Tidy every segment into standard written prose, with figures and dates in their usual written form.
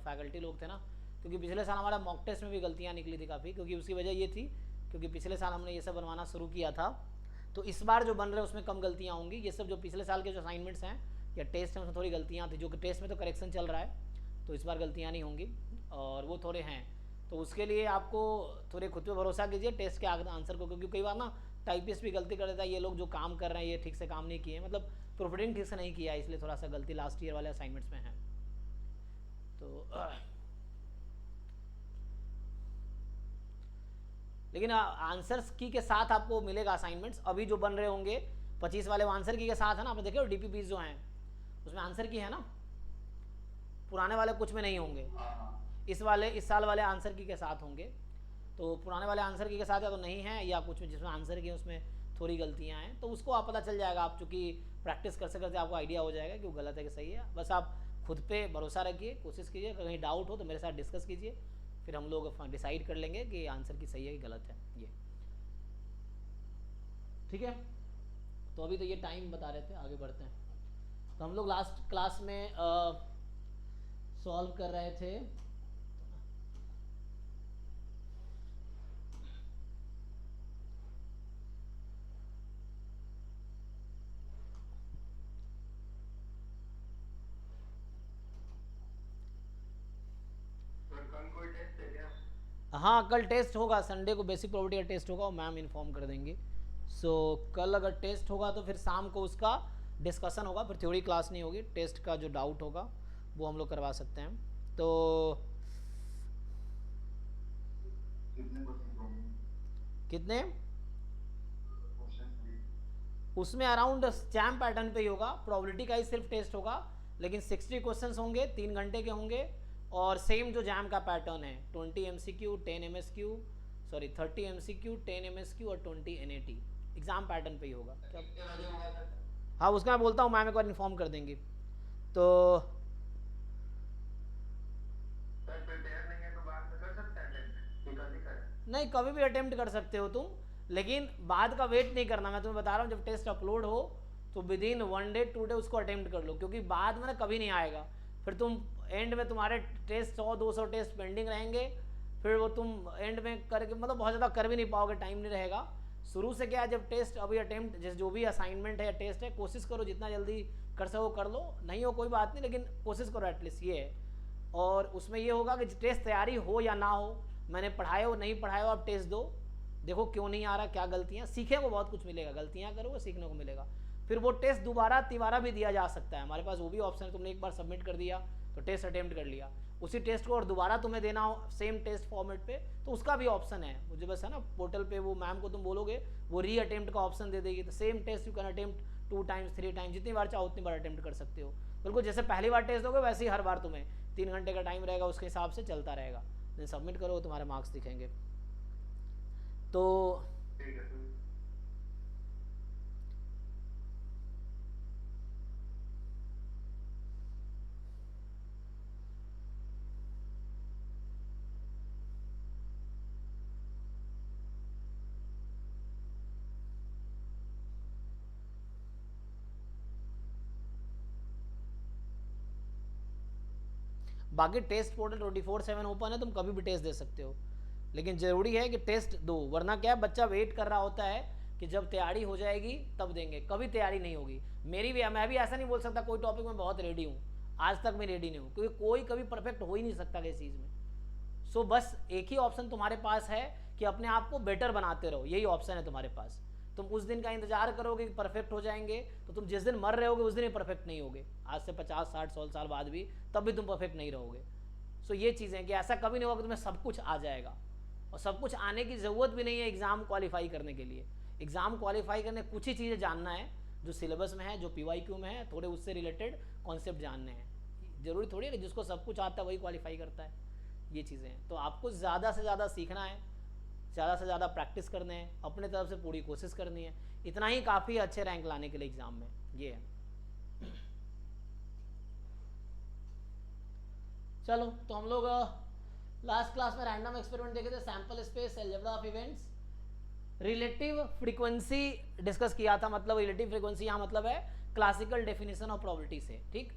Faculty लोग थे ना, क्योंकि पिछले साल हमारा मॉक टेस्ट में भी गलतियाँ निकली थी काफ़ी, क्योंकि उसकी वजह ये थी क्योंकि पिछले साल हमने ये सब बनवाना शुरू किया था। तो इस बार जो बन रहे हैं उसमें कम गलतियाँ होंगी। ये सब जो पिछले साल के जो असाइनमेंट्स हैं या टेस्ट हैं उसमें थोड़ी गलतियाँ थी, जो कि टेस्ट में तो करेक्शन चल रहा है, तो इस बार गलतियाँ नहीं होंगी और वो थोड़े हैं। तो उसके लिए आपको थोड़े खुद पे भरोसा कीजिए टेस्ट के आंसर को, क्योंकि कई बार ना टाइपिस्ट भी गलती कर देता है, ये लोग जो काम कर रहे हैं ये ठीक से काम नहीं किए, मतलब प्रोफिटिंग ठीक से नहीं किया, इसलिए थोड़ा सा गलती लास्ट ईयर वाले असाइनमेंट्स में है। तो लेकिन आंसर्स की के साथ आपको मिलेगा असाइनमेंट्स। अभी जो बन रहे होंगे 25 वाले वो आंसर की के साथ है ना, आपने देखे डीपीपी जो हैं उसमें आंसर की है ना, पुराने वाले कुछ में नहीं होंगे, इस साल वाले आंसर की के साथ होंगे। तो पुराने वाले आंसर की के साथ या तो नहीं है या कुछ में जिसमें आंसर की उसमें थोड़ी गलतियाँ हैं, तो उसको आप पता चल जाएगा। आप चूँकि प्रैक्टिस करते करते आपको आइडिया हो जाएगा कि वो गलत है कि सही है। बस आप खुद पे भरोसा रखिए, कोशिश कीजिए, कहीं डाउट हो तो मेरे साथ डिस्कस कीजिए, फिर हम लोग डिसाइड कर लेंगे कि आंसर की सही है कि गलत है। ये ठीक है। तो अभी तो ये टाइम बता रहे थे, आगे बढ़ते हैं। तो हम लोग लास्ट क्लास में सॉल्व कर रहे थे हाँ कल टेस्ट होगा, संडे को बेसिक प्रॉपर्टी का टेस्ट होगा और मैम इन्फॉर्म कर देंगे। सो कल अगर टेस्ट होगा तो फिर शाम को उसका डिस्कशन होगा, फिर थ्योरी क्लास नहीं होगी। टेस्ट का जो डाउट होगा वो हम लोग करवा सकते हैं। तो कितने उसमें अराउंड जैम पैटर्न पे ही होगा, प्रोबेबिलिटी का ही सिर्फ टेस्ट होगा, लेकिन 60 क्वेश्चंस होंगे, 3 घंटे के होंगे और सेम जो जैम का पैटर्न है 20 MCQ 10 MSQ, sorry 30 MCQ 10 MSQ और 20 NAT, एग्जाम पैटर्न पे ही होगा। हाँ उसका मैं बोलता हूँ, मैम एक बार इन्फॉर्म कर देंगी। तो नहीं कभी भी अटेम्प्ट कर सकते हो तुम, लेकिन बाद का वेट नहीं करना। मैं तुम्हें बता रहा हूँ जब टेस्ट अपलोड हो तो विद इन 1 डे 2 डे उसको अटेम्प्ट कर लो, क्योंकि बाद में ना कभी नहीं आएगा। फिर तुम एंड में तुम्हारे टेस्ट 100-200 टेस्ट पेंडिंग रहेंगे, फिर वो तुम एंड में करके मतलब बहुत ज़्यादा कर भी नहीं पाओगे, टाइम नहीं रहेगा। शुरू से क्या है, जब टेस्ट अभी अटेम्प्ट जैसे जो भी असाइनमेंट है या टेस्ट है, कोशिश करो जितना जल्दी कर सको कर लो, नहीं हो कोई बात नहीं, लेकिन कोशिश करो एटलीस्ट ये है। और उसमें ये होगा कि टेस्ट तैयारी हो या ना हो, मैंने पढ़ाए हो नहीं पढ़ाए हो, आप टेस्ट दो, देखो क्यों नहीं आ रहा, क्या गलतियाँ, सीखने को बहुत कुछ मिलेगा, गलतियाँ करोगे सीखने को मिलेगा। फिर वो टेस्ट दोबारा तिबारा भी दिया जा सकता है, हमारे पास वो भी ऑप्शन है। तुमने एक बार सबमिट कर दिया तो टेस्ट अटेम्प्ट कर लिया, उसी टेस्ट को और दोबारा तुम्हें देना हो सेम टेस्ट फॉर्मेट पे तो उसका भी ऑप्शन है। मुझे बस है ना पोर्टल पे वो मैम को तुम बोलोगे वो री अटेम्प्ट का ऑप्शन दे देगी, तो same test you can attempt 2 times 3 times, जितनी बार चाहो उतनी बार अटेम्प्ट कर सकते हो। बिल्कुल जैसे पहली बार टेस्ट दोगे वैसे ही हर बार तुम्हें 3 घंटे का टाइम रहेगा, उसके हिसाब से चलता रहेगा। सबमिट करो तुम्हारे मार्क्स दिखेंगे। तो बाकी टेस्ट पोर्टल 24/7 ओपन है, तुम कभी भी टेस्ट दे सकते हो, लेकिन ज़रूरी है कि टेस्ट दो, वरना क्या है बच्चा वेट कर रहा होता है कि जब तैयारी हो जाएगी तब देंगे, कभी तैयारी नहीं होगी। मैं भी ऐसा नहीं बोल सकता कोई टॉपिक में बहुत रेडी हूँ, आज तक मैं रेडी नहीं हूँ, क्योंकि कोई कभी परफेक्ट हो ही नहीं सकता किसी चीज़ में। सो बस एक ही ऑप्शन तुम्हारे पास है कि अपने आप को बेटर बनाते रहो, यही ऑप्शन है तुम्हारे पास। तुम उस दिन का इंतजार करोगे कि परफेक्ट हो जाएंगे, तो तुम जिस दिन मर रहे होगे उस दिन ही परफेक्ट नहीं होगे, आज से 50-60-100 साल बाद भी, तब भी तुम परफेक्ट नहीं रहोगे। सो ये चीज़ें कि ऐसा कभी नहीं होगा कि तुम्हें सब कुछ आ जाएगा, और सब कुछ आने की ज़रूरत भी नहीं है एग्ज़ाम क्वालिफाई करने के लिए। एग्ज़ाम क्वालिफाई करने कुछ ही चीज़ें जानना है जो सिलेबस में है, जो PYQ में है, थोड़े उससे रिलेटेड कॉन्सेप्ट जानने हैं। ज़रूरी थोड़ी है कि जिसको सब कुछ आता है वही क्वालिफाई करता है, ये चीज़ें हैं। तो आपको ज़्यादा से ज़्यादा सीखना है, ज़्यादा से ज़्यादा प्रैक्टिस करने हैं, अपने तरफ से पूरी कोशिश करनी है, इतना ही काफ़ी अच्छे रैंक लाने के लिए एग्ज़ाम में। ये है। चलो तो हम लोग लास्ट क्लास में रैंडम एक्सपेरिमेंट देखे थे, sample space, algebra of events, relative frequency discuss किया था। मतलब रिलेटिव फ्रीक्वेंसी यहाँ मतलब है क्लासिकल डेफिनेशन ऑफ प्रोबेबिलिटी से, ठीक।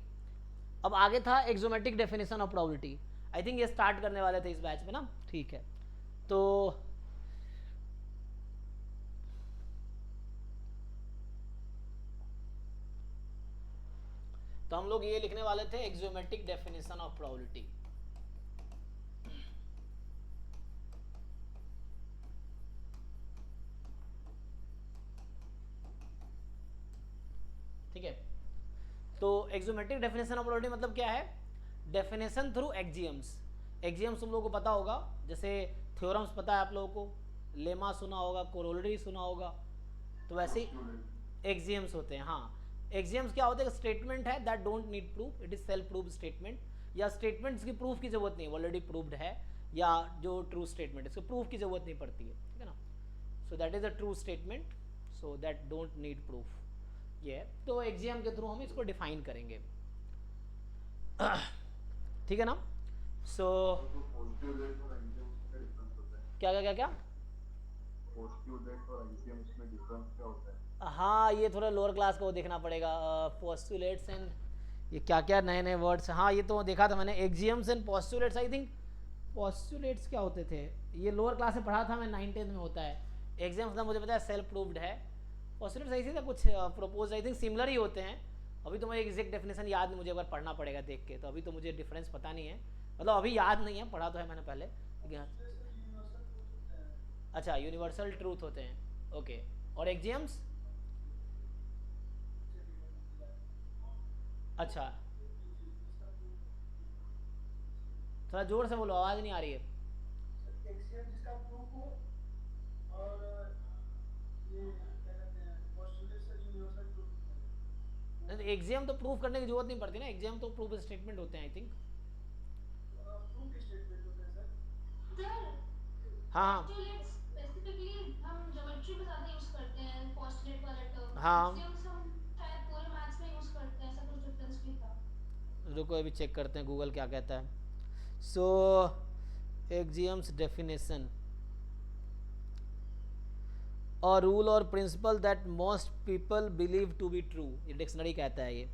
अब आगे था axiomatic definition of probability. I think ये स्टार्ट करने वाले थे इस बैच में ना, ठीक है। तो हम लोग ये लिखने वाले थे एक्सियोमेटिक डेफिनेशन ऑफ प्रोबेबिलिटी। ठीक है, तो एक्सियोमेटिक डेफिनेशन ऑफ प्रोबेबिलिटी मतलब क्या है? Definition through axioms. एक्सियम्स तुम लोगों को पता होगा, जैसे थ्योरम्स पता है आप लोगों को, लेमा सुना होगा, कोरोलरी सुना होगा, तो वैसे ही एक्सियम्स होते हैं। हाँ, एक्सियम्स क्या होते हैं? स्टेटमेंट है that don't need proof, it is self proof statement, या स्टेटमेंट्स की प्रूफ की जरूरत नहीं है, ऑलरेडी प्रूव्ड है, या जो ट्रू स्टेटमेंट है इसको प्रूफ की जरूरत नहीं पड़ती है, ठीक है ना। So that is a true statement, so that don't need proof. ये तो एक्सियम के थ्रू हम इसको डिफाइन करेंगे, ठीक है ना। सो क्या क्या क्या क्या हाँ, ये थोड़ा लोअर क्लास को देखना पड़ेगा। पोस्टुलेट्स एंड ये क्या क्या नए नए वर्ड्स, हाँ ये तो देखा था मैंने, axioms and postulates. I think postulates क्या होते थे, ये लोअर क्लास में पढ़ा था मैं, 9th में होता है। एक्सियम्स मतलब मुझे पता है सेल्फ प्रूव्ड है, पोस्टुलेट्स ऐसे था कुछ प्रोपोज, आई थिंक सिमिलर ही होते हैं। अभी तो मुझे एग्जैक्ट डेफिनेशन याद नहीं, मुझे एक बार पढ़ना पड़ेगा देख के, तो अभी तो मुझे डिफरेंस पता नहीं है, मतलब अभी याद नहीं है, पढ़ा तो है मैंने पहले। अच्छा, यूनिवर्सल ट्रूथ होते हैं, ओके। और एक्सियम्स? अच्छा, थोड़ा जोर से बोलो, आवाज़ नहीं आ रही है। एक्सियम तो प्रूफ करने की जरूरत नहीं पड़ती ना, एक्सियम तो प्रूफ स्टेटमेंट होते हैं आई थिंक। हाँ स्पेसिफिकली हम ज्योमेट्री में ज्यादा यूज करते हैं पोस्टुलेट वाला टर्म, हाँ, एक्सियम्स हम शायद पूरे मैथ्स में यूज करते हैं, ऐसा कुछ डिफरेंस भी था। रुको अभी चेक करते हैं गूगल क्या कहता है। सो एक्सियम्स डेफिनेशन, और रूल और principle that most people believe to be true, ये डिक्शनरी कहता है ये,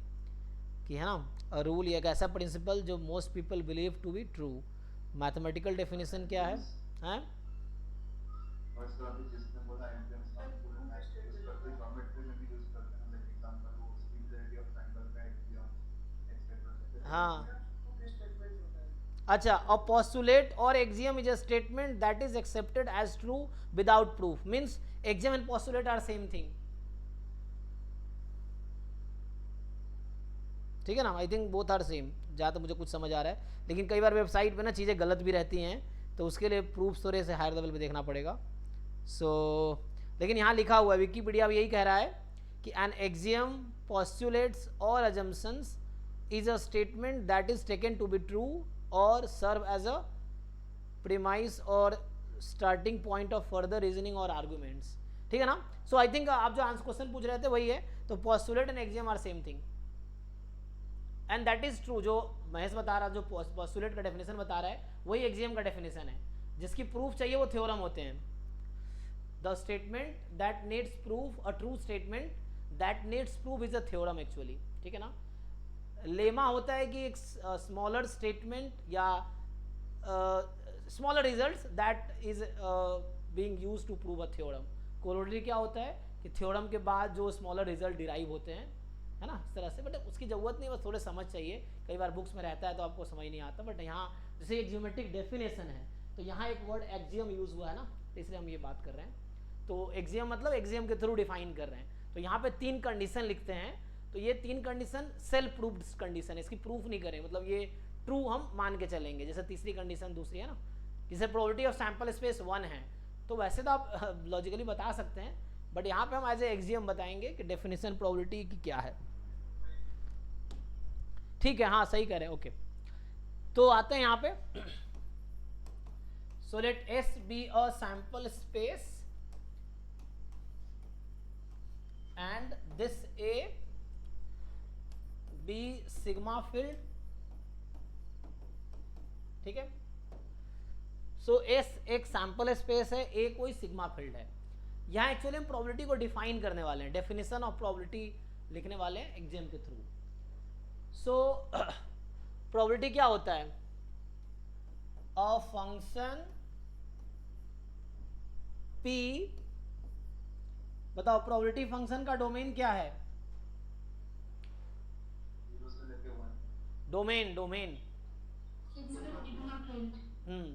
कि है ना, रूल ये एक ऐसा प्रिंसिपल जो most people believe to be true. Mathematical definition क्या है? हैं? हाँ, अच्छा, अ पोस्टुलेट और axiom is a statement that is accepted as true without proof, means axiom and postulate are same thing, ठीक है ना। I think both are same, जहाँ तक मुझे कुछ समझ आ रहा है, लेकिन कई बार वेबसाइट पे ना चीज़ें गलत भी रहती हैं, तो उसके लिए प्रूफ थोड़े से हायर लेवल पे देखना पड़ेगा। सो लेकिन यहाँ लिखा हुआ है, विकीपीडिया भी यही कह रहा है कि एन एक्सियम पोस्टुलेट्स और assumptions is a statement that is taken to be true और सर्व एज अ प्रीमाइस और starting point of further reasoning और आर्गूमेंट्स, ठीक है ना। सो आई थिंक आप जो आंसर क्वेश्चन पूछ रहे थे वही है, तो postulate and axiom are same thing and that is true. जो महेश बता रहा, जो पोस्टुलेट का डेफिनेशन बता रहा है वही एक्सियम का डेफिनेशन है, जिसकी प्रूफ चाहिए वो थ्योरम होते हैं। The statement that needs proof, a true statement that needs proof is a theorem actually, ठीक है ना। लेमा होता है कि एक स्मॉलर स्टेटमेंट या smaller results that is being used to prove a theorem. Corollary क्या होता है कि थ्योरम के बाद जो स्मॉलर रिजल्ट डिराइव होते हैं, है ना, इस तरह से। बट उसकी ज़रूरत नहीं, बस थोड़े समझ चाहिए, कई बार बुक्स में रहता है तो आपको समझ नहीं आता। बट यहाँ जैसे एक ज्योमेट्रिक डेफिनेशन है, तो यहाँ एक वर्ड एक्सियम यूज़ हुआ है ना, तो इसलिए हम ये बात कर रहे हैं। तो एक्सियम मतलब एक्सियम के थ्रू डिफाइन कर रहे हैं। तो यहाँ पे 3 कंडीशन लिखते हैं, तो ये 3 कंडीशन सेल्फ प्रूफ्ड कंडीशन है, इसकी प्रूफ नहीं करें, मतलब ये ट्रू हम मान के चलेंगे। जैसे तीसरी कंडीशन दूसरी है ना, जैसे प्रोबेबिलिटी ऑफ सैंपल स्पेस 1 है, तो वैसे तो आप लॉजिकली बता सकते हैं, बट यहाँ पे हम एज ए एक्सियम बताएंगे कि डेफिनेशन प्रोबेबिलिटी की क्या है, ठीक है। हाँ सही कह रहे हैं, ओके। तो आते हैं यहाँ पे, so let S be a sample space and this A be sigma field, ठीक है। सो एस एक सैंपल स्पेस है, ए कोई सिग्मा फील्ड है। यहाँ एक्चुअली हम प्रोबेबिलिटी को डिफाइन करने वाले हैं, डेफिनेशन ऑफ प्रोबेबिलिटी लिखने वाले हैं एक्सियम के थ्रू। सो प्रोबेबिलिटी क्या होता है? अ फंक्शन p, बताओ प्रोबेबिलिटी फंक्शन का डोमेन क्या है? Domain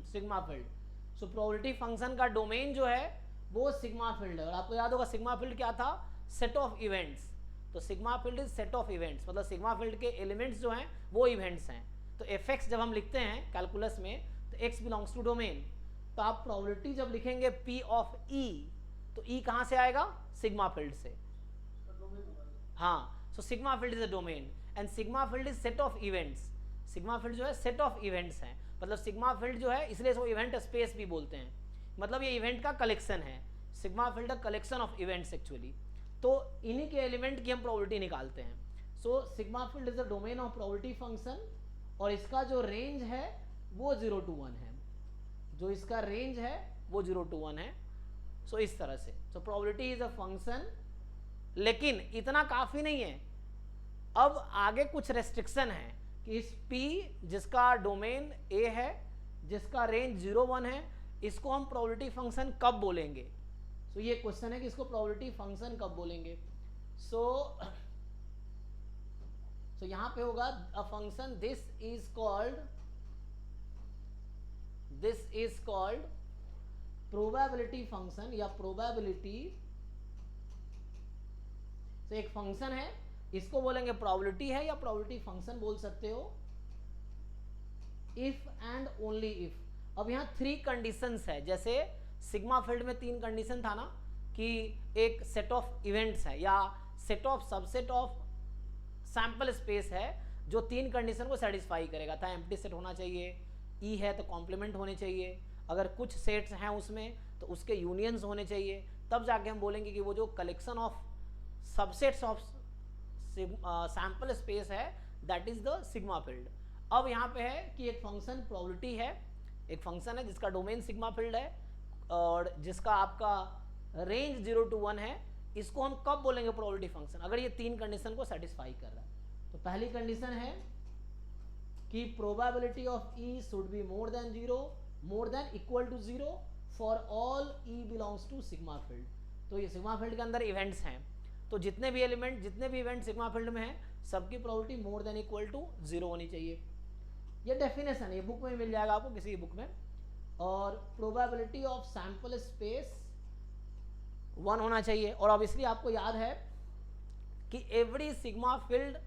sigma field. So probability function का डोमेन जो है वो सिग्मा फील्ड है। और आपको याद होगा सिग्मा फील्ड क्या था? Set of events. तो sigma field is set of events, मतलब सिग्मा फील्ड के एलिमेंट्स जो हैं वो इवेंट्स हैं। तो एफ एक्स जब हम लिखते हैं कैलकुलस में तो एक्स बिलोंग्स टू डोमेन। तो आप प्रोबेबिलिटी जब लिखेंगे पी ऑफ ई, तो ई कहाँ से आएगा? सिग्मा फील्ड से। हाँ, so sigma field is a domain and sigma field is set of events. Sigma field जो है सेट ऑफ इवेंट्स हैं, मतलब सिग्मा फील्ड जो है इसलिए इसको इवेंट स्पेस भी बोलते हैं, मतलब ये इवेंट का कलेक्शन है। Sigma field collection of events actually. तो इन्हीं के एलिमेंट की हम प्रोबेबिलिटी निकालते हैं। So sigma field is the domain of probability function और इसका जो रेंज है वो 0 to 1 है। जो इसका रेंज है वो 0 to 1 है। सो इस तरह से so probability is a function, लेकिन इतना काफ़ी नहीं है। अब आगे कुछ रेस्ट्रिक्शन है कि इस P जिसका डोमेन A है, जिसका रेंज 0 1 है, इसको हम प्रोबेबिलिटी फंक्शन कब बोलेंगे? सो ये क्वेश्चन है कि इसको प्रोबेबिलिटी फंक्शन कब बोलेंगे। सो यहां पे होगा a function this is called probability function या प्रोबेबिलिटी। तो एक फंक्शन है, इसको बोलेंगे प्रोबेबिलिटी है या प्रोबेबिलिटी फंक्शन बोल सकते हो। If and only if. अब यहाँ 3 कंडीशंस है, जैसे सिग्मा फील्ड में 3 कंडीशन था ना कि एक सेट ऑफ इवेंट्स है या set of subset of sample space है जो 3 कंडीशन को सेटिस्फाई करेगा। था एम्प्टी सेट होना चाहिए, ई है तो कॉम्प्लीमेंट होने चाहिए, अगर कुछ सेट्स हैं उसमें तो उसके यूनियंस होने चाहिए, तब जाके हम बोलेंगे कि वो जो collection of subsets of sample space है that is the sigma field. अब यहाँ पे है कि एक फंक्शन प्रोबेबिलिटी है, एक फंक्शन है जिसका डोमेन सिग्मा फील्ड है और जिसका आपका रेंज 0 to 1 है। इसको हम कब बोलेंगे प्रोबेबिलिटी फंक्शन? अगर ये 3 कंडीशन को सेटिस्फाई कर रहा है। तो पहली कंडीशन है कि probability of E should be more than 0, more than equal to 0 for all E belongs to sigma field. तो ये सिग्मा फील्ड के अंदर इवेंट्स हैं, तो जितने भी इवेंट सिग्मा फील्ड में हैं सबकी probability more than equal to 0 होनी चाहिए। ये डेफिनेशन ये बुक में मिल जाएगा आपको, किसी बुक में। और प्रोबेबिलिटी ऑफ सैंपल स्पेस 1 होना चाहिए। और ऑब्वियसली आपको याद है कि every sigma field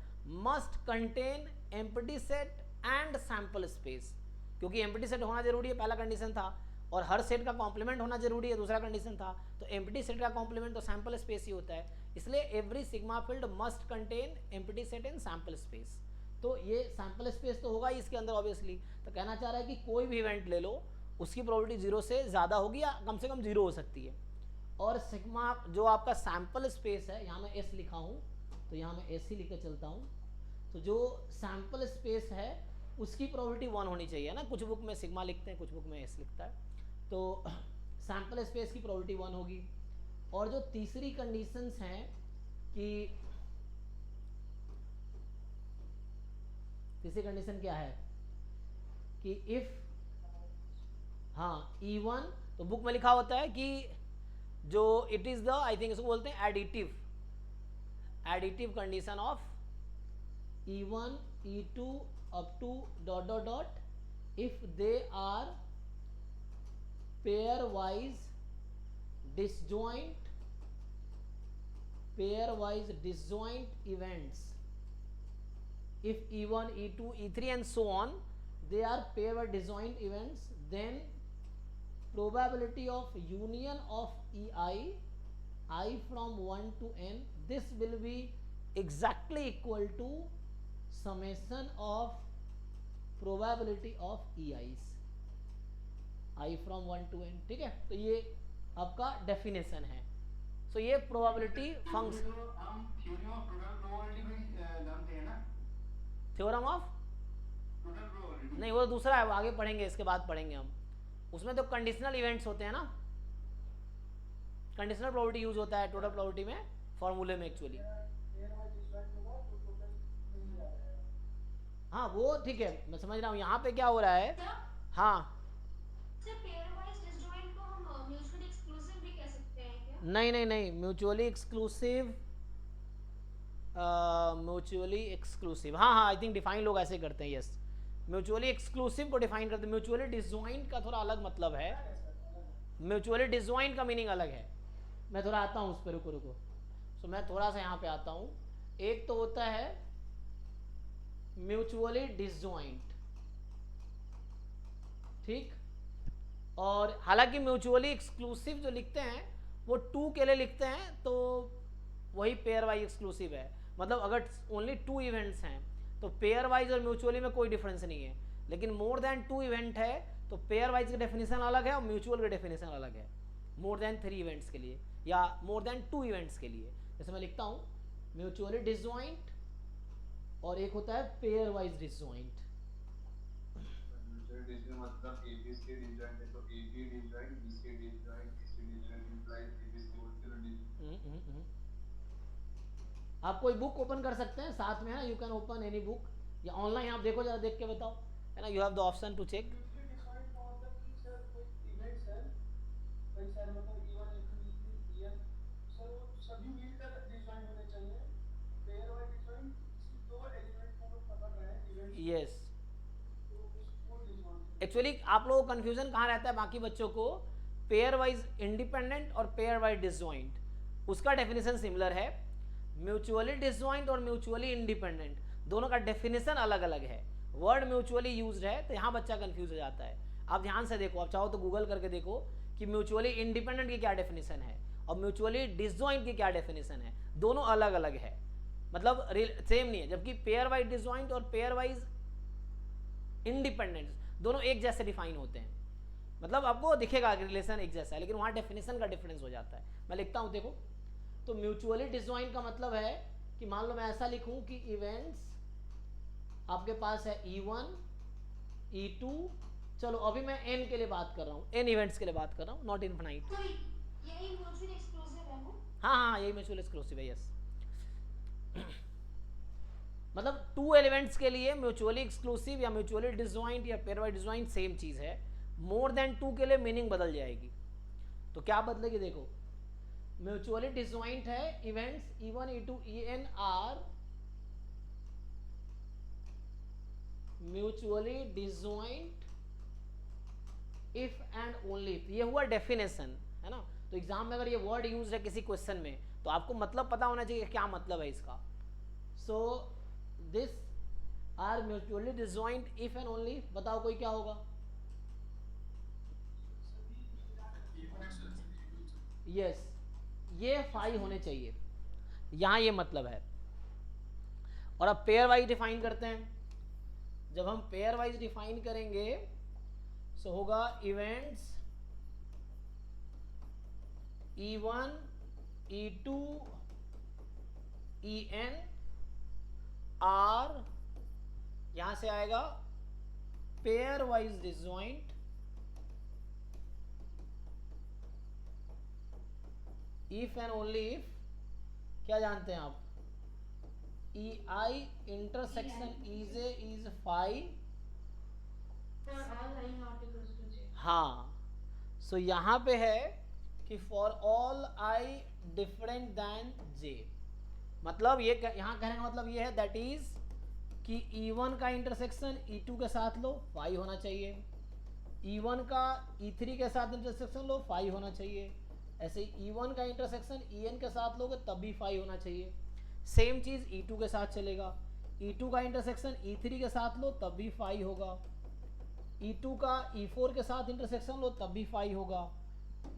must contain empty set and sample space, क्योंकि एम्प्टी सेट होना जरूरी है, पहला कंडीशन था, और हर सेट का कॉम्प्लीमेंट होना जरूरी है, दूसरा कंडीशन था। तो एम्प्टी सेट का कॉम्प्लीमेंट तो सैंपल स्पेस ही होता है, इसलिए every sigma field must contain empty set and sample space. तो ये सैंपल स्पेस तो होगा ही इसके अंदर ऑब्वियसली। तो कहना चाह रहा है कि कोई भी इवेंट ले लो उसकी प्रोबेबिलिटी 0 से ज़्यादा होगी या कम से कम 0 हो सकती है। और सिग्मा जो आपका सैंपल स्पेस है, यहाँ मैं एस लिखा हूँ तो यहाँ मैं एस ही लिख के चलता हूँ। तो जो सैंपल स्पेस है उसकी प्रोबेबिलिटी 1 होनी चाहिए ना, कुछ बुक में सिग्मा लिखते हैं, कुछ बुक में एस लिखता है। तो सैंपल स्पेस की प्रोबेबिलिटी 1 होगी। और जो तीसरी कंडीशंस हैं कि तीसरी कंडीशन क्या है कि इफ, हाँ E1, तो बुक में लिखा होता है कि जो it is the, I think इसको बोलते हैं additive condition of E1 E2 up to ... if they are pairwise disjoint events. If E1 E2 E3 and so on they are pair disjoint events, then probability of union of I from 1 to n, this will be exactly equal to summation of probability of EIs, I from 1 to n। ठीक है, तो ये आपका definition है। सो ये probability function, हम theorem of total probability भी जानते हैं ना। थ्योरम ऑफ टोटल प्रोबेबिलिटी नहीं, वो दूसरा है, वो आगे पढ़ेंगे, इसके बाद पढ़ेंगे हम। उसमें तो कंडीशनल इवेंट्स होते हैं ना, कंडीशनल प्रोबेबिलिटी यूज होता है टोटल प्रोबेबिलिटी में, फॉर्मूले में एक्चुअली। हाँ वो ठीक है, मैं समझ रहा हूँ। यहाँ पे क्या हो रहा है, हाँ नहीं नहीं नहीं, म्यूचुअली एक्सक्लूसिव, म्यूचुअली एक्सक्लूसिव, हाँ हाँ, आई थिंक डिफाइन लोग ऐसे करते हैं, यस, म्यूचुअली एक्सक्लूसिव को डिफाइन करते हैं। म्यूचुअली डिसजॉइंट का थोड़ा अलग मतलब है, म्यूचुअली डिसजॉइंट का मीनिंग अलग है। मैं थोड़ा आता हूँ उस पर, रुको रुको, सो मैं थोड़ा सा यहाँ पे आता हूँ। एक तो होता है म्यूचुअली डिसजॉइंट, ठीक, और हालांकि म्यूचुअली एक्सक्लूसिव जो लिखते हैं वो टू के लिए लिखते हैं, तो वही पेयर वाइज एक्सक्लूसिव है। मतलब अगर ओनली टू इवेंट्स हैं तो पेयर वाइज और म्यूचुअली में कोई डिफरेंस नहीं है, लेकिन मोर देन टू इवेंट है तो पेयर वाइज की डेफिनेशन अलग है और म्यूचुअल की डेफिनेशन अलग है, मोर देन 3 इवेंट्स के लिए या मोर देन 2 इवेंट्स के लिए। जैसे मैं लिखता हूँ म्यूचुअली डिसजॉइंट और एक होता है पेयर वाइज डिसजॉइंट। मतलब ABC डिसजॉइंट है तो AB disjoint, BC disjoint, BC disjoint implies ABC whole disjoint. आप कोई बुक ओपन कर सकते हैं साथ में, है ना, you can open any book, या ऑनलाइन आप देखो, जरा देख के बताओ, है ना, you have the option to check. Yes, actually आप लोगों को कंफ्यूजन कहाँ रहता है बाकी बच्चों को, पेयर वाइज इंडिपेंडेंट और पेयर वाइज डिसजॉइंट, उसका डेफिनेशन सिमिलर है। म्यूचुअली डिसजॉइंट और म्यूचुअली इंडिपेंडेंट दोनों का डेफिनेशन अलग अलग है, वर्ड म्यूचुअली यूज्ड है, तो यहाँ बच्चा कंफ्यूज हो जाता है। आप ध्यान से देखो, आप चाहो तो गूगल करके देखो कि म्यूचुअली इंडिपेंडेंट की क्या डेफिनेशन है और म्यूचुअली डिसजॉइंट की क्या डेफिनेशन है, दोनों अलग अलग है, मतलब सेम नहीं है। जबकि पेयर वाइज डिसजॉइंट और पेयर वाइज इंडिपेंडेंट दोनों एक जैसे डिफाइन होते हैं, मतलब आपको दिखेगा रिलेशन एक जैसा है, लेकिन वहाँ डेफिनेशन का डिफरेंस हो जाता है। मैं लिखता हूँ देखो, तो म्यूचुअली डिसजॉइंट का मतलब है कि मान लो मैं ऐसा लिखूं कि इवेंट्स आपके पास है E1 E2, चलो अभी मैं n के लिए बात कर रहा हूँ, n इवेंट्स के लिए बात कर रहा हूँ, नॉट इनफाइनाइट। तो यही म्यूचुअली एक्सक्लूसिव है वो? हाँ हाँ, यही म्यूचुअल एक्सक्लूसिव है, यस। मतलब 2 एलिमेंट्स के लिए म्यूचुअली एक्सक्लूसिव या म्यूचुअली डिसजॉइंट या पेयर वाइज डिसजॉइंट सेम चीज है, मोर देन 2 के लिए मीनिंग बदल जाएगी। तो क्या बदलेगी देखो, म्यूचुअली डिसजॉइंट है events E1 E2 En are mutually disjoint if and only if, ये हुआ डेफिनेशन, है ना। तो एग्जाम में अगर ये वर्ड यूज है किसी क्वेश्चन में तो आपको मतलब पता होना चाहिए क्या मतलब है इसका। So this are mutually disjoint if and only, बताओ कोई क्या होगा। यस, ये 5 होने चाहिए, यहां ये मतलब है। और अब पेयर वाइज डिफाइन करते हैं। जब हम पेयर वाइज डिफाइन करेंगे सो होगा events E1 E2 En are, यहां से आएगा pair wise disjoint if and only if, क्या जानते हैं आप, EI intersection EJ is 5 For all I not equals to J. हाँ, सो यहाँ पे है कि for all I different than J, मतलब ये यहाँ कहने का मतलब ये है दैट इज कि E1 का इंटरसेक्शन E2 के साथ लो 5 होना चाहिए, E1 का E3 के साथ इंटरसेक्शन लो 5 होना चाहिए, ऐसे ही E1 का इंटरसेक्शन En के साथ लोगे तब भी 5 होना चाहिए। सेम चीज E2 के साथ चलेगा, E2 का इंटरसेक्शन E3 के साथ लो तब भी 5 होगा, E2 का E4 के साथ इंटरसेक्शन लो तब भी 5 होगा,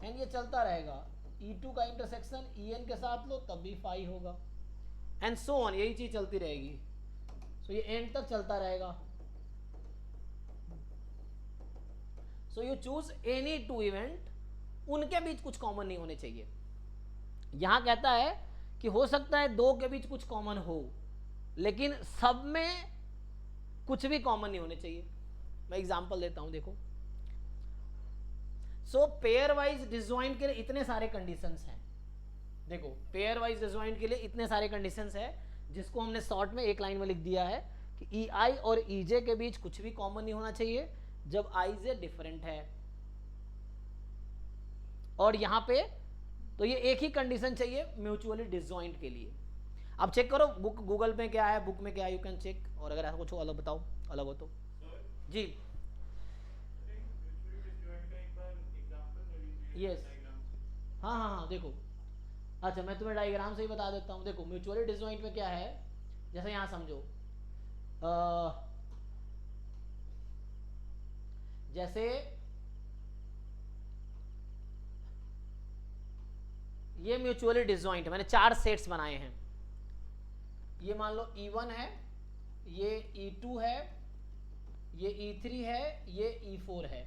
एंड ये चलता रहेगा। E2 का इंटरसेक्शन En के साथ लो तब भी 5 होगा, एंड सो ऑन, यही चीज चलती रहेगी। सो ये एंड तक चलता रहेगा। So you choose any 2 event, उनके बीच कुछ कॉमन नहीं होने चाहिए। यहां कहता है कि हो सकता है 2 के बीच कुछ कॉमन हो, लेकिन सब में कुछ भी कॉमन नहीं होने चाहिए। मैं एग्जांपल देता हूं, देखो। सो पेयर वाइज डिसजॉइंट के लिए इतने सारे कंडीशंस हैं, देखो पेयर वाइज डिसजॉइंट के लिए इतने सारे कंडीशंस है, जिसको हमने शॉर्ट में एक लाइन में लिख दिया है कि EI और EJ के बीच कुछ भी कॉमन नहीं होना चाहिए जब IJ डिफरेंट है, और यहाँ पे तो ये एक ही कंडीशन चाहिए म्यूचुअली डिसजॉइंट के लिए। अब चेक करो गूगल में क्या है, बुक में क्या है, यू कैन चेक। और अगर ऐसा कुछ हो अलग बताओ, अलग हो तो जी। यस, हाँ हाँ हाँ, देखो अच्छा मैं तुम्हें डायग्राम से ही बता देता हूँ। देखो म्यूचुअली डिसजॉइंट में क्या है, जैसे यहाँ समझो जैसे ये म्यूचुअली डिसजॉइंट, मैंने 4 सेट्स बनाए हैं। ये मान लो E1 है, ये E2 है, ये E3 है, ये E4 है।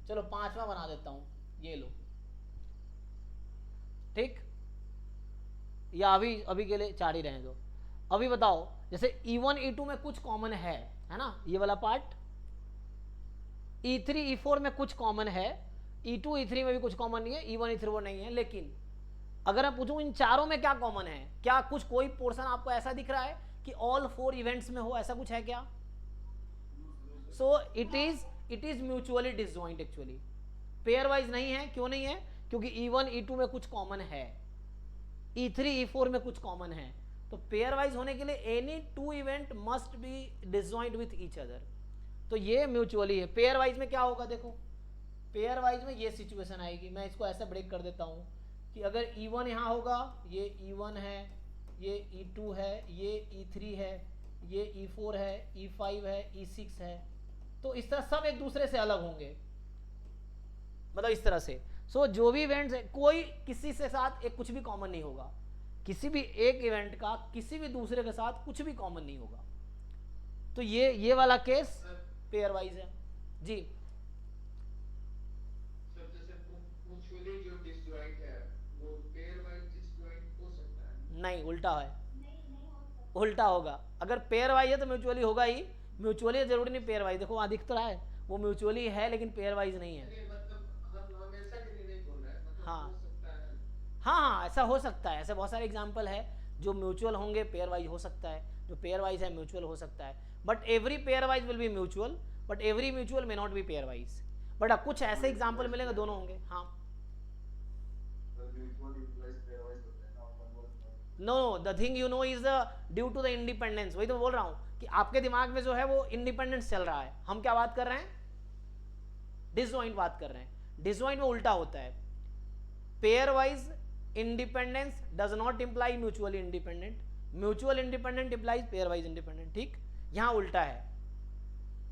चलो 5वां बना देता हूं, ये लो, ठीक, या अभी के लिए 4 ही रहने दो। अभी बताओ, जैसे E1 E2 में कुछ कॉमन है ना, ये वाला पार्ट। E3 E4 में कुछ कॉमन है, E2 E3 में भी कुछ कॉमन नहीं है, E1 E3 वो नहीं है। लेकिन अगर मैं पूछूं इन चारों में क्या कॉमन है, क्या कुछ कोई पोर्शन आपको ऐसा दिख रहा है कि ऑल 4 इवेंट्स में हो, ऐसा कुछ है क्या? So it is mutually disjoint actually, pair wise नहीं है। क्यों नहीं है? क्योंकि E1 E2 में कुछ कॉमन है, E3 E4 में कुछ कॉमन है। तो पेयर वाइज होने के लिए any 2 event must be disjoint with each other. तो ये म्यूचुअली है। पेयर वाइज में क्या होगा, देखो पेयर वाइज में ये सिचुएशन आएगी। मैं इसको ऐसा ब्रेक कर देता हूं कि अगर E1 यहाँ होगा, ये E1 है, ये E2 है, ये E3 है, ये E4 है, E5 है, E6 है, तो इस तरह सब एक दूसरे से अलग होंगे, मतलब इस तरह से। सो जो भी इवेंट्स है, कोई किसी से साथ एक कुछ भी कॉमन नहीं होगा, किसी भी एक इवेंट का किसी भी दूसरे के साथ कुछ भी कॉमन नहीं होगा। तो ये वाला केस पेयर वाइज है जी। सर जैसे म्यूचुअली जो डिसजॉइंट है वो पेयर वाइज डिसजॉइंट हो सकता है? नहीं, उल्टा है, नहीं हो सकता। उल्टा होगा। अगर पेयर वाइज है तो म्यूचुअली होगा ही, म्यूचुअली जरूरी नहीं पेयर वाइज। देखो वहां दिख तो रहा है वो म्यूचुअली है लेकिन पेयर वाइज नहीं है। नहीं मतलब हम हमेशा के लिए नहीं बोल रहे हैं, मतलब हाँ हो सकता है। हाँ, ऐसा हो सकता है। ऐसे बहुत सारे एग्जाम्पल है जो म्यूचुअल होंगे पेयर वाइज हो सकता है, जो पेयर वाइज है म्यूचुअल हो सकता है। But every pair wise will be mutual, but every mutual may not B pair wise. But कुछ ऐसे एग्जाम्पल मिलेंगे दोनों होंगे। हाँ, म्यूचुअल इंप्लाइज पेयर वाइज होता है ना, convert. No, the thing you know is due to the independence. वही तो बोल रहा हूँ कि आपके दिमाग में जो है वो इंडिपेंडेंस चल रहा है। हम क्या बात कर रहे हैं? डिसजॉइंट बात कर रहे हैं। डिसजॉइंट में उल्टा होता है, pair wise independence does not imply mutually independent, mutual independent implies pair wise independent. ठीक, यहां उल्टा है।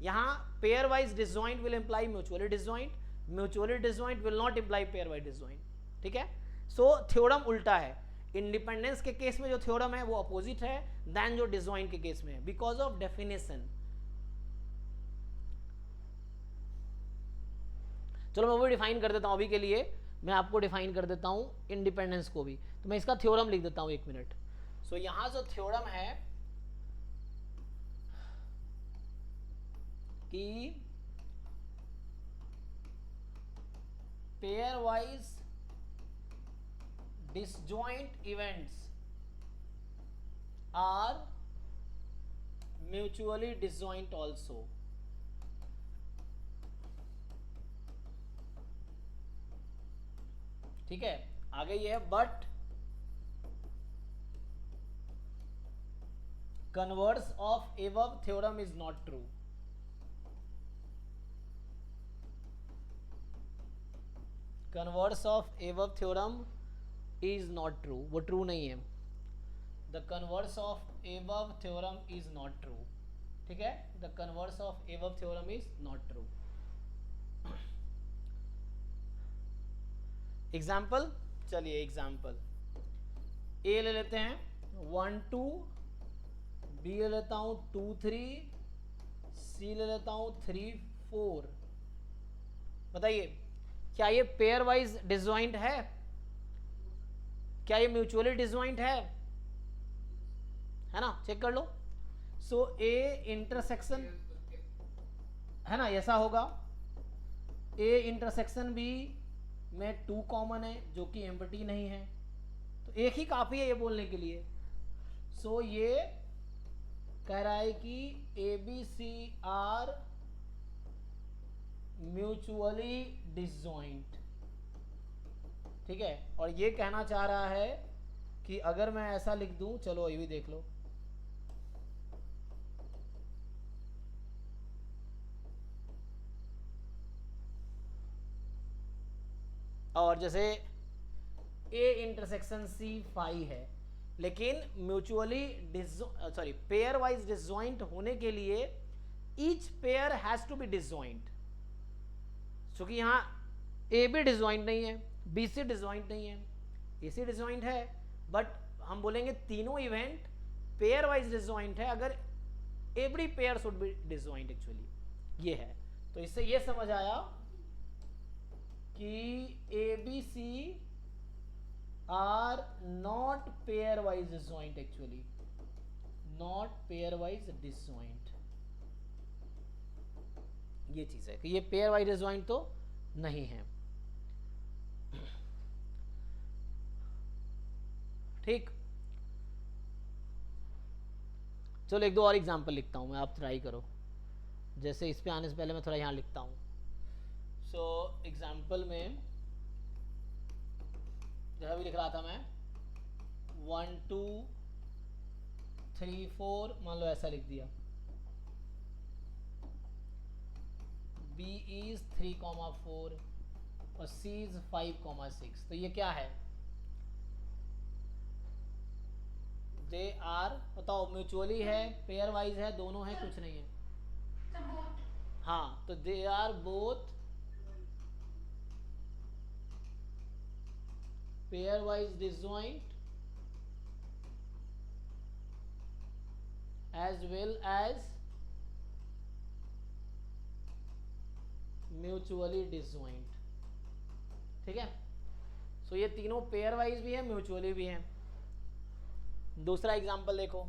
यहां pair wise disjoint will imply mutually disjoint, mutually disjoint will not imply pair wise disjoint. ठीक है, सो थ्योरम उल्टा है। Independence के केस में जो थ्योरम है वो अपोजिट है देन जो डिसजॉइंट के केस में है, बिकॉज ऑफ डेफिनेशन। चलो मैं वो डिफाइन कर देता हूं अभी के लिए। मैं आपको डिफाइन कर देता हूं इंडिपेंडेंस को भी। तो मैं इसका थ्योरम लिख देता हूं, 1 मिनट। सो यहां जो थ्योरम है कि pair wise disjoint events are mutually disjoint also। ठीक है, आगे ये है but converse of above theorem is not true. Converse of above theorem is not true, वो ट्रू नहीं है। The converse of above theorem is not true. ठीक है, the converse of above theorem is not true. Example, चलिए example ए ले लेते हैं 1 2, B ले लेता हूं 2 3, सी ले लेता हूं 3 4। बताइए क्या ये पेयर वाइज डिसजॉइंट है? क्या ये म्यूचुअली डिसजॉइंट है ना? चेक कर लो। सो ए इंटरसेक्शन है ना, ऐसा होगा। ए इंटरसेक्शन बी में 2 कॉमन है जो कि एम्प्टी नहीं है, तो एक ही काफी है ये बोलने के लिए। सो ये कह रहा है कि A B C are mutually disjoint. ठीक है, और ये कहना चाह रहा है कि अगर मैं ऐसा लिख दूं, चलो ये भी देख लो, और जैसे A इंटरसेक्शन C फाई है, लेकिन म्यूचुअली पेयर वाइज डिसजॉइंट होने के लिए each pair has to be disjoint, क्योंकि यहाँ ए बी डिसजॉइंट नहीं है, बी सी डिसजॉइंट नहीं है, ए सी डिसजॉइंट है, बट हम बोलेंगे तीनों इवेंट पेयर वाइज डिसजॉइंट है अगर every pair should be disjoint, actually ये है। तो इससे ये समझ आया कि A B C are not pairwise disjoint, actually not pairwise disjoint, ये चीज है कि ये पेयर वाइज डिसजॉइंट तो नहीं है। ठीक, चलो एक दो और एग्जांपल लिखता हूं मैं, आप ट्राई करो। जैसे इस पे आने से पहले मैं थोड़ा यहां लिखता हूं। सो एग्जांपल में जैसा भी लिख रहा था मैं 1 2 3 4 मान लो ऐसा लिख दिया, B is 3,4 और C is 5,6, तो ये क्या है? दे आर, बताओ म्यूचुअली है, पेयर वाइज है, दोनों है, कुछ नहीं है? हाँ, तो they are both pairwise disjoint as well as mutually disjoint, ठीक है। सो ये तीनों पेयर वाइज भी है, म्यूचुअली भी है। दूसरा एग्जांपल देखो,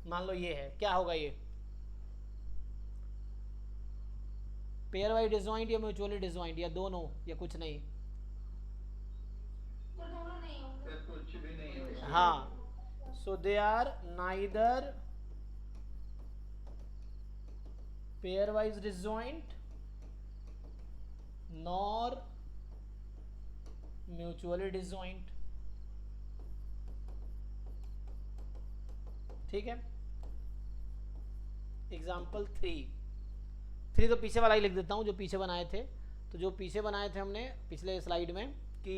मान लो ये है, क्या होगा ये? पेयर वाइज डिसजॉइंट या म्यूचुअली डिसजॉइंट या दोनों या कुछ नहीं? तो दोनों नहीं होंगे। कुछ भी नहीं है। हाँ, so they are neither pairwise disjoint nor mutually disjoint, ठीक है। एग्जाम्पल 3 तो पीछे वाला ही लिख देता हूँ जो पीछे बनाए थे। तो जो पीछे बनाए थे हमने पिछले स्लाइड में कि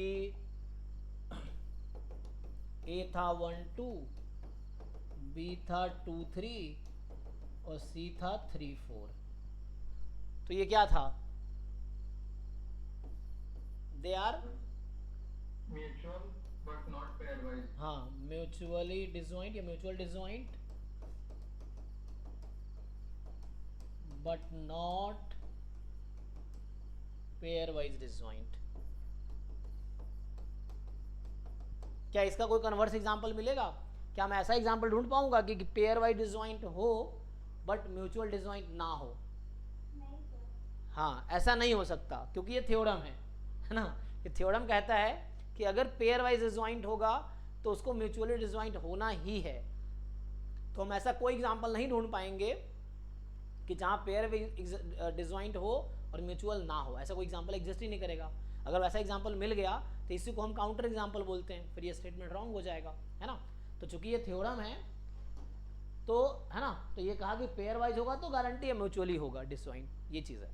A था 1 2, B था 2 3 और C था 3 4। तो ये क्या था? They are mutual but not pairwise. हाँ, म्यूचुअली डिसजॉइंट या mutual disjoint but not pairwise disjoint. क्या इसका कोई कन्वर्स एग्जांपल मिलेगा? क्या मैं ऐसा एग्जांपल ढूंढ पाऊंगा कि पेयर वाइज डिसजॉइंट हो बट म्यूचुअल डिसजॉइंट ना हो? नहीं सर। हाँ, ऐसा नहीं हो सकता क्योंकि ये थ्योरम है ना। ये थ्योरम कहता है कि अगर पेयर वाइज डिसजॉइंट होगा तो उसको म्यूचुअली डिसजॉइंट होना ही है। तो हम ऐसा कोई एग्जांपल नहीं ढूंढ पाएंगे कि जहाँ पेयर डिसजॉइंट हो और म्यूचुअल ना हो, ऐसा कोई एग्जांपल एग्जिस्ट ही नहीं करेगा। अगर वैसा एग्जांपल मिल गया तो इसी को हम काउंटर एग्जांपल बोलते हैं, फिर ये स्टेटमेंट रॉन्ग हो जाएगा, है ना। तो चूंकि ये थ्योरम है तो, है ना, तो ये कहा कि पेयर वाइज होगा तो गारंटी है म्यूचुअली होगा डिसजॉइंट, ये चीज़ है।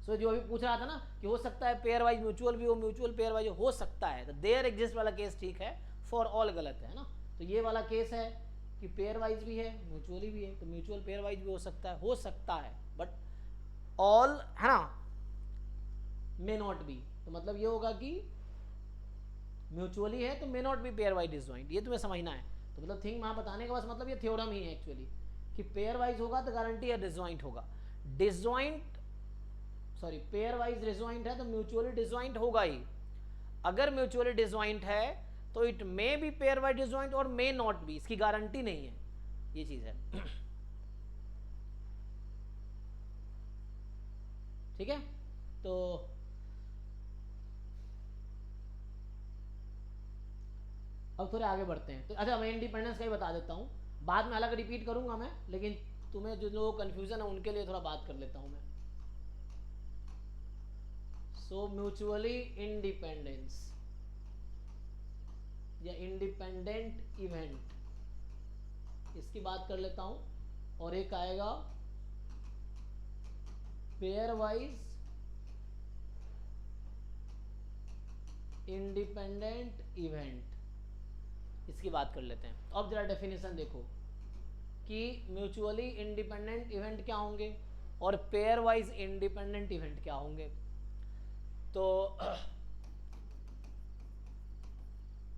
सो जो अभी पूछ रहा था ना कि हो सकता है पेयर वाइज म्यूचुअल भी हो, म्यूचुअल पेयर वाइज हो सकता है, तो देयर एग्जिस्ट वाला केस ठीक है, फॉर ऑल गलत है ना। तो ये वाला केस है कि पेयर वाइज भी है, म्यूचुअली भी है, तो म्यूचुअल पेयर वाइज भी हो सकता है बट ऑल, है ना, मे नॉट बी। तो मतलब ये होगा कि म्यूचुअली है तो मे not B pair wise disjoint, ये तुम्हें समझना है। तो मतलब थिंग वहाँ बताने का बस मतलब ये थ्योरम ही है एक्चुअली कि पेयर वाइज होगा तो गारंटी है डिसजॉइंट होगा। Disjoint sorry pair wise disjoint है तो म्यूचुअली डिसजॉइंट होगा ही। अगर म्यूचुअली डिसजॉइंट है तो it may be pair wise disjoint और मे नॉट बी, इसकी गारंटी नहीं है, ये चीज है। ठीक है, तो अब थोड़े आगे बढ़ते हैं। तो अच्छा मैं इंडिपेंडेंस का ही बता देता हूँ, बाद में अलग रिपीट करूँगा मैं, लेकिन तुम्हें जो लोग कन्फ्यूज़न है उनके लिए थोड़ा बात कर लेता हूँ मैं। सो म्यूचुअली इंडिपेंडेंस या इंडिपेंडेंट इवेंट, इसकी बात कर लेता हूँ। और एक आएगा पेयर वाइज इंडिपेंडेंट इवेंट, इसकी बात कर लेते हैं। अब जरा डेफिनेशन देखो कि म्यूचुअली इंडिपेंडेंट इवेंट क्या होंगे और पेयर वाइज इंडिपेंडेंट इवेंट क्या होंगे। तो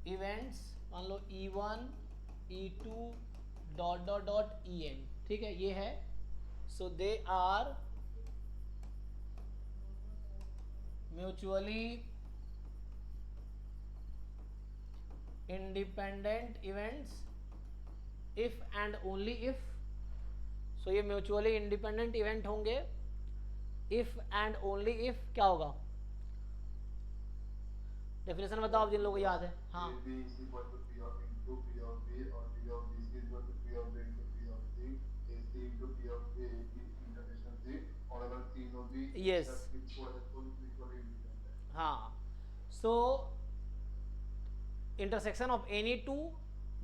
इवेंट्स मान लो E1 E2 dot dot dot En, ठीक है, ये है। So they are mutually independent events if and only if. सो ये म्यूचुअली इंडिपेंडेंट इवेंट होंगे इफ एंड ओनली इफ क्या होगा, डेफिनेशन बताओ जिन लोगों को याद है। हाँ B is equal to P of into P of B or P of B is equal to P of B into P of C, AC into P of A intersection C, और अगर तीनों भी Yes. equally independent। हाँ, सो intersection of any two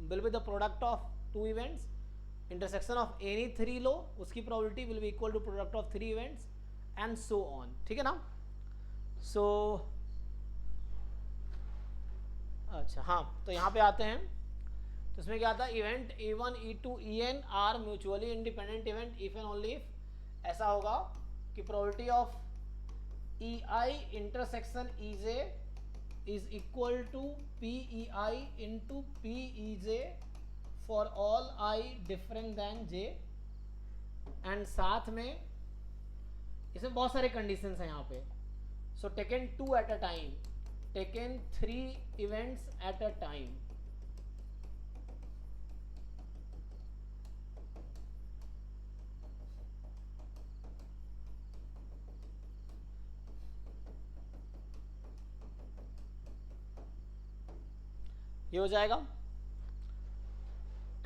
will be the product of two events, intersection of any three law उसकी probability will be equal to product of three events and so on, ठीक है ना। सो अच्छा हाँ, तो यहाँ पे आते हैं। तो इसमें क्या आता है, event E1 E2 En are mutually independent event if and only if. ऐसा होगा कि probability of EI intersection EJ is equal to PEI into PEJ for all I different than J, and साथ में इसमें बहुत सारे कंडीशंस हैं यहाँ पे। सो taken 2 at a time, taken 3 events at a time। ये हो जाएगा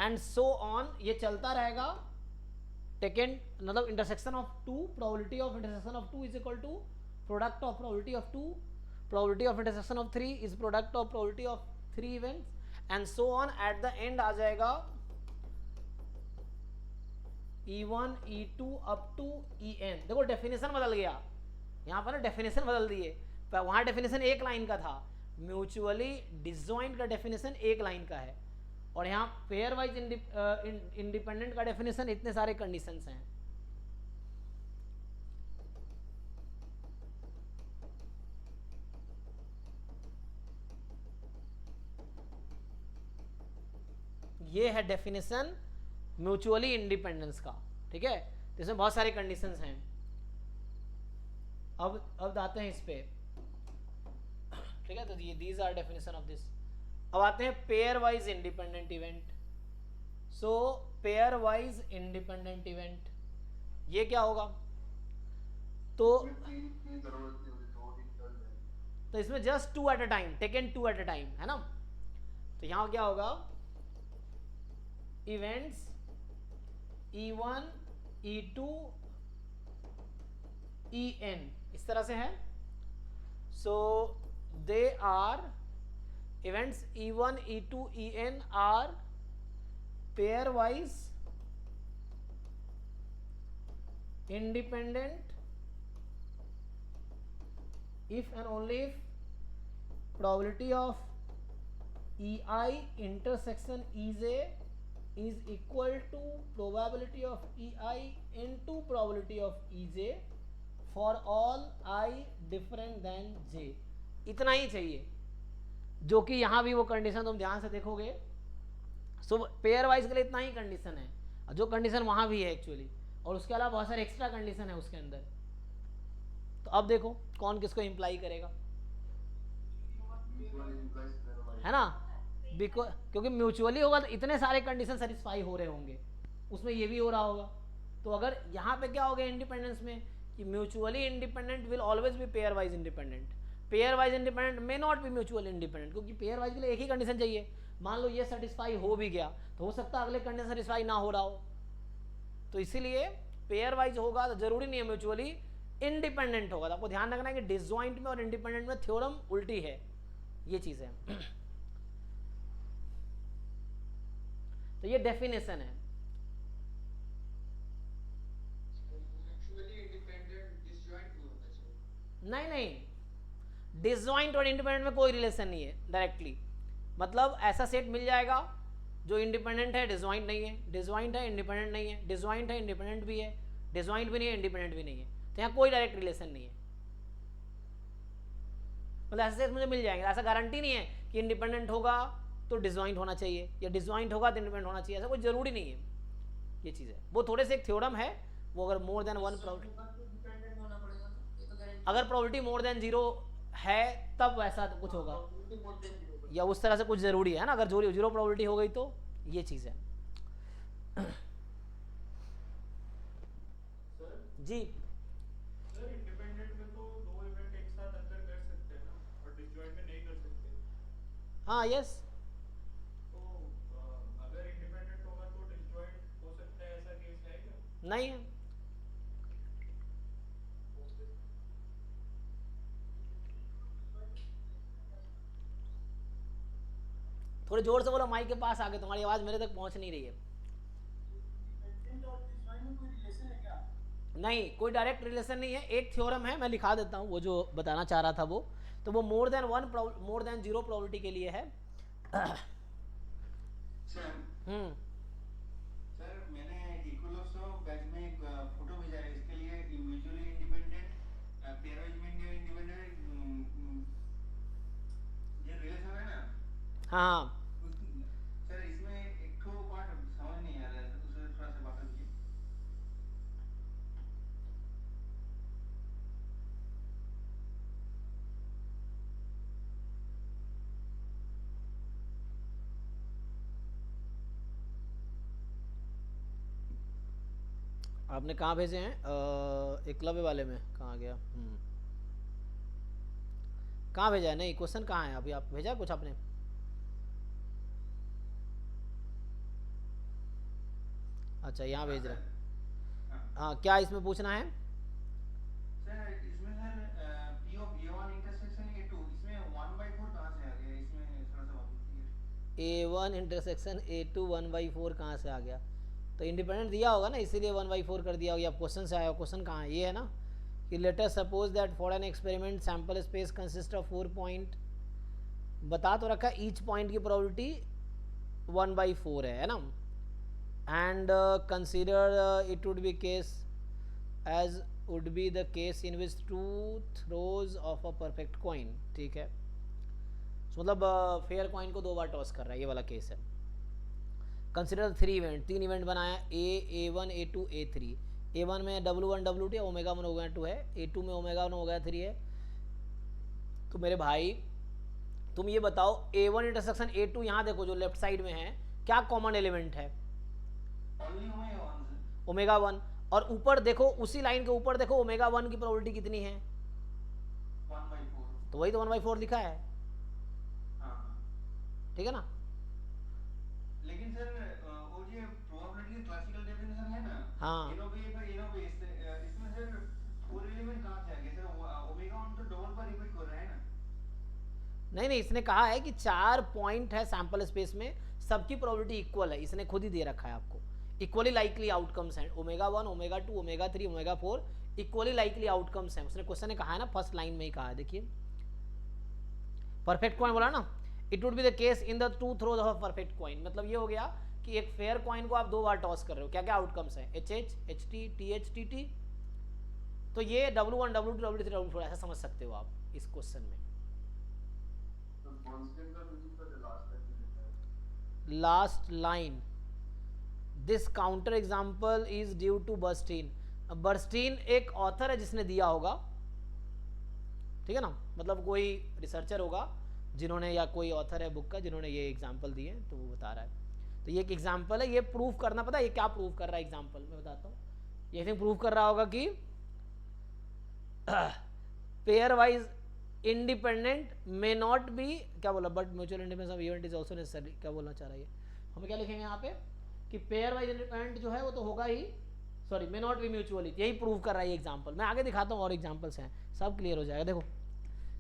एंड सो ऑन, ये चलता रहेगा। टेकन मतलब intersection of two, probability of intersection of two is equal to product of probability of two, probability of intersection of 3 is product of probability of 3 events and so on. At the end आ जाएगा E1 E2 up to En। देखो definition बदल गया यहाँ पर ना, definition बदल दिए। वहां डेफिनेशन एक लाइन का था, म्यूचुअली डिसजॉइंट का डेफिनेशन एक लाइन का है, और यहाँ पेयर वाइज इंडिपेंडेंट का डेफिनेशन इतने सारे कंडीशंस हैं। ये है डेफिनेशन म्यूचुअली इंडिपेंडेंस का, ठीक है। तो इसमें बहुत सारे कंडीशंस हैं। अब आते हैं इस पे, ठीक है। तो ये these are definition of this. अब आते हैं pairwise independent event. So pairwise independent event ये क्या होगा, तो इसमें just 2 at a time, taken 2 at a time, है ना। तो यहां क्या होगा, इवेंट्स E1 E2 En इस तरह से है। So they are events E1 E2 En are pairwise independent if and only if probability of EI intersection EJ is equal to probability of EI into probability of EJ for all I different than J। इतना ही चाहिए, जो कि यहाँ भी वो condition तुम ध्यान से देखोगे। सो पेयर वाइज के लिए इतना ही कंडीशन है, जो कंडीशन वहाँ भी है एक्चुअली, और उसके अलावा बहुत सारे एक्स्ट्रा कंडीशन है उसके अंदर। तो अब देखो कौन किसको इम्प्लाई करेगा, है ना। क्योंकि म्यूचुअली होगा तो इतने सारे कंडीशन सेटिस्फाई हो रहे होंगे, उसमें ये भी हो रहा होगा। तो अगर यहाँ पे क्या हो गया इंडिपेंडेंस में कि mutually independent will always be pair wise independent, pair wise independent may not be mutually independent, क्योंकि पेयर वाइज के लिए एक ही कंडीशन चाहिए, मान लो ये सेटिस्फाई हो भी गया तो हो सकता है अगले कंडीशन सेटिस्फाई ना हो रहा हो। तो इसीलिए पेयर वाइज होगा तो जरूरी नहीं है म्यूचुअली इंडिपेंडेंट होगा। तो आपको ध्यान रखना है कि डिसजॉइंट में और इंडिपेंडेंट में थ्योरम उल्टी है, ये चीज है। तो ये डेफिनेशन है। नहीं नहीं, डिसजॉइंट और इंडिपेंडेंट में कोई रिलेशन नहीं है डायरेक्टली। मतलब ऐसा सेट मिल जाएगा जो इंडिपेंडेंट है डिसजॉइंट नहीं है, डिसजॉइंट है इंडिपेंडेंट नहीं है, डिसजॉइंट है इंडिपेंडेंट भी है, डिसजॉइंट भी नहीं है इंडिपेंडेंट भी नहीं है। तो यहाँ कोई डायरेक्ट रिलेशन नहीं है। मतलब ऐसे सेट मुझे मिल जाएंगे, ऐसा गारंटी नहीं है कि इंडिपेंडेंट होगा तो डिसजॉइंट होना चाहिए या डिसजॉइंट होगा तो इंडिपेंडेंट होना चाहिए, ऐसा कोई जरूरी नहीं है। ये चीज़ है, वो थोड़े से एक थ्योरम है, वो अगर मोर देन वन प्रॉपर्टी, अगर प्रॉपर्टी मोर देन जीरो है तब वैसा तो कुछ होगा, या उस तरह से कुछ जरूरी है ना। अगर जीरो प्रॉपर्टी हो गई तो ये चीज़ है। जी सर इंडिपेंडेंट में तो दो इवेंट एक साथ अकर कर सकते हैं ना, और डिसजॉइंट में नहीं कर सकते। हाँ यस, तो अगर इंडिपेंडेंट होगा तो डिसजॉइंट हो सकता है, ऐसा केस है क्या? नहीं है। थोड़े जोर से बोलो, माइक के पास आके, तुम्हारी आवाज़ मेरे तक पहुंच नहीं रही है। नहीं, कोई डायरेक्ट रिलेशन नहीं है, एक थ्योरम है, मैं लिखा देता हूँ वो जो बताना चाह रहा था वो। तो वो मोर देन जीरो प्रोबेबिलिटी के लिए है। सर सर मैंने इक्वल्स ऑफ बैच में एक फोटो भेजा है, इसके लिए म्यूचुअली इंडिपेंडेंट पेयरवाइज में इंडिपेंडेंट ये रिलेशन है ना। हाँ सर इसमें एक तो पार्ट समझ नहीं आ रहा है, उसे थोड़ा सा बता दीजिए। आपने कहाँ भेजे हैं? एकलव्य वाले में कहाँ गया? कहाँ भेजा है? नहीं, क्वेश्चन कहाँ है? अभी आप भेजा कुछ आपने? अच्छा यहाँ भेज रहे हैं। हाँ, क्या इसमें पूछना है? सर इसमें sir P of A1 intersection A2 इसमें 1/4 कहाँ से आ गया, इसमें थोड़ा सा बात कीजिए। A1 इंटरसेक्शन A2 1/4 कहाँ से आ गया? तो इंडिपेंडेंट दिया होगा ना, इसीलिए 1/4 कर दिया होगा। आप क्वेश्चन से आया, क्वेश्चन कहाँ है? ये है ना कि let us suppose that for an experiment sample space consist of 4 point, बता तो रखा ईच पॉइंट की प्रोबेबिलिटी 1/4 है ना। And consider it would be case as would be the case in which 2 throws of a perfect coin. ठीक है, मतलब fair coin को 2 बार टॉस कर रहा है, ये वाला केस है। कंसिडर 3 इवेंट, 3 इवेंट बनाया, A1 A2 A3। A1 में W1 W2 ओमेगा 1 ओमेगा 2 है, A2 में ओमेगा 1 ओमेगा 3 है। तो मेरे भाई तुम ये बताओ, A1 इंटरसेक्शन A2 यहाँ देखो जो लेफ्ट साइड में है, क्या कॉमन एलिमेंट है? ओमेगा 1। और ऊपर देखो, उसी लाइन के ऊपर देखो, ओमेगा 1 की प्रोबेबिलिटी कितनी है? 1/4। तो वही तो 1/4 लिखा है। ठीक है ना। लेकिन सर वो जो प्रोबेबिलिटी क्लासिकल डेफिनेशन है ना, हाँ इसमें सर 4 एलिमेंट कहाँ से आ गए सर? ओमेगा 1 तो डबल पर रिपीट कर रहा है ना। नहीं, इसने कहा है कि 4 पॉइंट है सैंपल स्पेस में, सबकी प्रोबेबिलिटी इक्वल है, इसने खुद ही दे रखा है आपको। इक्वली लाइकली आउटकम्स हैं, omega 1 omega 2 omega 3 omega 4 equally likely outcomes हैं। उसने क्वेश्चन ने कहा है ना, फर्स्ट लाइन में ही कहा है, देखिए परफेक्ट कॉइन बोला ना, it would be the case in the 2 throws of a perfect coin. मतलब ये हो गया कि एक फेयर कॉइन को आप 2 बार टॉस कर रहे हो। क्या क्या आउटकम्स हैं? HH HT TH TT। तो ये W1 W2 W3 W4 ऐसा समझ सकते हो आप इस क्वेश्चन में। Last line, this counter example is due to Bernstein. Bernstein एक ऑथर है जिसने दिया होगा, ठीक है ना, मतलब कोई रिसर्चर होगा जिन्होंने, या कोई ऑथर है बुक का जिन्होंने ये एग्जाम्पल दिए, तो वो बता रहा है। तो ये एक एग्जाम्पल है, ये प्रूफ करना, पता है ये क्या प्रूफ कर रहा है एग्जाम्पल? मैं बताता हूँ। ये प्रूफ कर रहा होगा कि pair wise independent may not B, क्या बोला, but mutual independence of event is also necessary, क्या बोलना चाह रहा है ये, हम क्या लिखेंगे यहाँ पे कि पेयर वाइज इंडिपेंडेंट जो है वो तो होगा ही, sorry may not be mutually, यही प्रूव कर रहा है ये एग्जाम्पल। मैं आगे दिखाता हूँ और एग्जाम्पल्स हैं, सब क्लियर हो जाएगा। देखो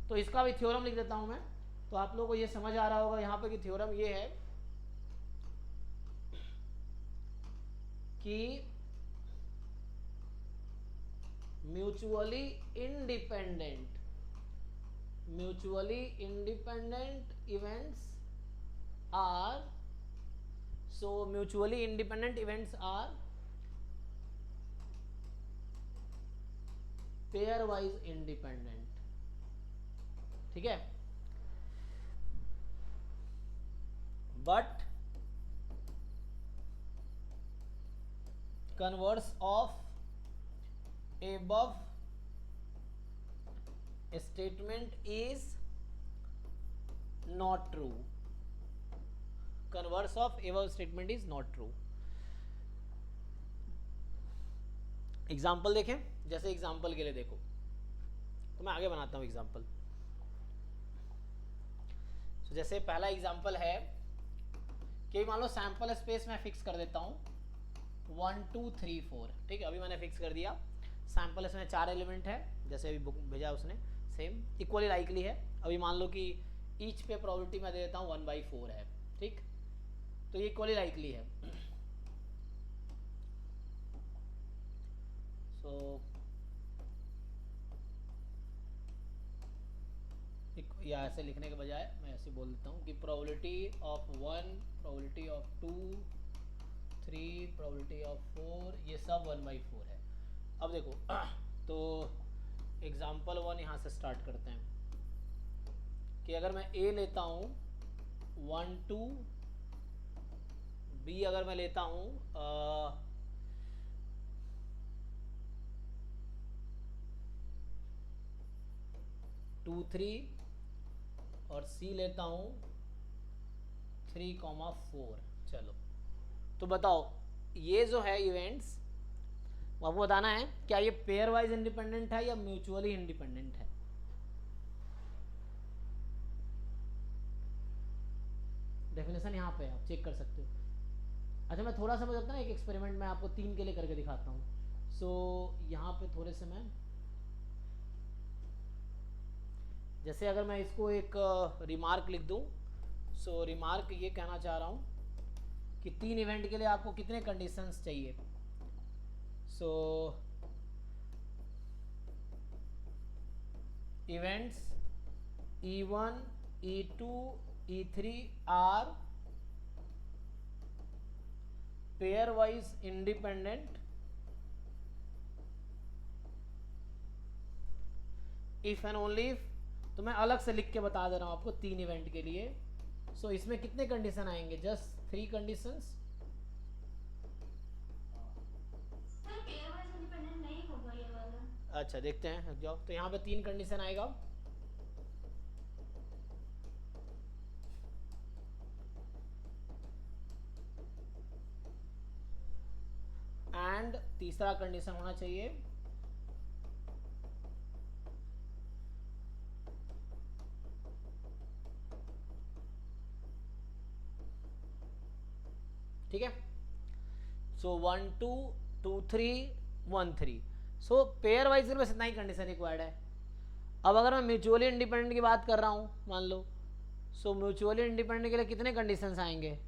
तो इसका भी थ्योरम लिख देता हूँ मैं, तो आप लोगों को ये समझ आ रहा होगा यहाँ पे कि थ्योरम ये है कि mutually independent events are, so mutually independent events are pairwise independent, ठीक है, but converse of above statement is not true, converse of above statement is not true। Example देखें, जैसे एग्जाम्पल के लिए देखो, तो मैं आगे बनाता हूँ एग्जाम्पल। तो जैसे पहला एग्जाम्पल है कि मान लो सैंपल स्पेस में फिक्स कर देता हूँ 1 2 3 4, ठीक है, अभी मैंने फिक्स कर दिया। सैंपल इसमें 4 एलिमेंट है, जैसे अभी बुक भेजा उसने, सेम इक्वली लाइकली है। अभी मान लो कि ईच पे प्रोबेबिलिटी मैं दे देता हूँ 1/4 है, ठीक, तो ये इक्वली लाइकली है। सो या ऐसे लिखने के बजाय मैं ऐसे बोल देता हूँ कि probability of 1, probability of 2, 3, probability of 4, ये सब 1/4 है। अब देखो तो एग्जाम्पल 1 यहाँ से स्टार्ट करते हैं कि अगर मैं ए लेता हूँ 1 2, बी अगर मैं लेता हूँ 2 3, और सी लेता हूँ 3,4। चलो तो बताओ ये जो है इवेंट्स, आपको बताना है क्या ये पेयर वाइज इंडिपेंडेंट है या म्यूचुअली इंडिपेंडेंट है। डेफिनेशन यहाँ पे आप चेक कर सकते हो। अच्छा मैं थोड़ा सा बताता ना, एक एक्सपेरिमेंट मैं आपको 3 के लिए करके दिखाता हूँ। सो यहाँ पे थोड़े से मैं, जैसे अगर मैं इसको एक रिमार्क लिख दूँ, सो रिमार्क ये कहना चाह रहा हूँ कि 3 इवेंट के लिए आपको कितने कंडीशंस चाहिए। So events E1, E2, E3 are pairwise independent if and only if, तो मैं अलग से लिख के बता दे रहा हूँ आपको 3 इवेंट के लिए। सो इसमें कितने कंडीशन आएंगे, just 3 conditions. Sir pair wise independent नहीं होगा ये वाला। अच्छा देखते हैं, रुक जाओ। तो यहाँ पे 3 कंडीशन आएगा, एंड तीसरा कंडीशन होना चाहिए ठीक है। सो 1 2 2 3 1 3, सो पेयर वाइज बस इतना ही कंडीशन रिक्वायर्ड है। अब अगर मैं म्यूचुअली इंडिपेंडेंट की बात कर रहा हूँ मान लो, सो म्यूचुअली इंडिपेंडेंट के लिए कितने कंडीशंस आएंगे,